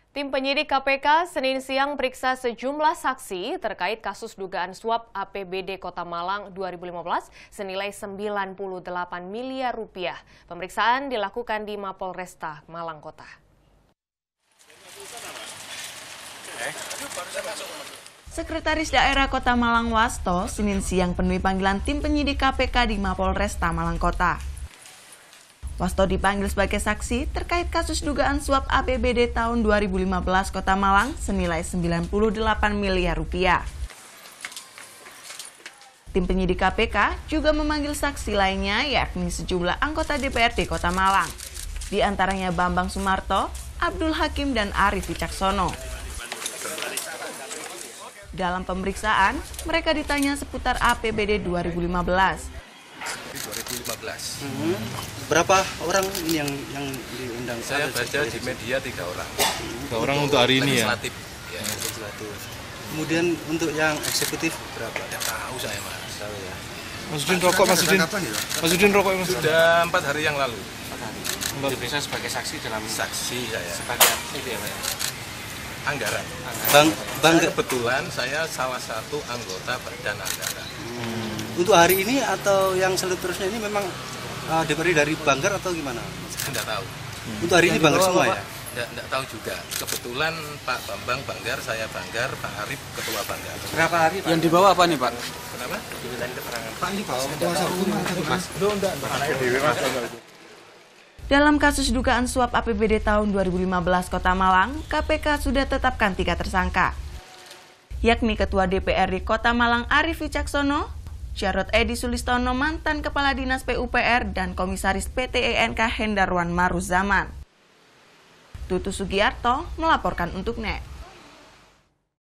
Tim penyidik KPK Senin siang periksa sejumlah saksi terkait kasus dugaan suap APBD Kota Malang 2015 senilai 98 miliar rupiah. Pemeriksaan dilakukan di Mapolresta Malang Kota. Sekretaris Daerah Kota Malang Wasto Senin siang penuhi panggilan tim penyidik KPK di Mapolresta Malang Kota. Wasto dipanggil sebagai saksi terkait kasus dugaan suap APBD tahun 2015 Kota Malang senilai 98 miliar rupiah. Tim penyidik KPK juga memanggil saksi lainnya yakni sejumlah anggota DPRD Kota Malang. Di antaranya Bambang Sumarto, Abdul Hakim, dan Arif Wicaksono. Dalam pemeriksaan, mereka ditanya seputar APBD 2015. Berapa orang ini yang diundang? Saya baca di media 3 orang. 3 orang untuk hari ini ya? Legislatif. Ya. Legislatif. Kemudian untuk yang eksekutif berapa? Tidak tahu saya, Mas. Tahu ya. Mas Udin rokok, Mas Udin. Mas Udin rokok, Mas. Sudah 4 hari yang lalu. 4 hari. Diperiksa sebagai saksi dalam Saksi saya. sebagai itu ya, Pak. Anggaran. Bang, kebetulan saya salah satu anggota Badan Anggaran. Untuk hari ini atau yang seterusnya ini memang DPRD dari Banggar atau gimana? Saya tidak tahu. Untuk hari ini Banggar semua ya? Tidak tahu juga. Kebetulan Pak Bambang Banggar, saya Banggar, Pak Arif Ketua Banggar. Berapa hari Pak? Yang dibawa apa nih Pak? Kenapa? Dimintain keterangan. Pak dibawa kuasa hukum Mas. Dalam kasus dugaan suap APBD tahun 2015 Kota Malang, KPK sudah tetapkan 3 tersangka, yakni Ketua DPRD Kota Malang Arif Wicaksono, Jarod Edi Sulistono mantan Kepala Dinas PUPR, dan Komisaris PT ENK Hendarwan Maruzaman. Tutu Sugiarto melaporkan untuk NET.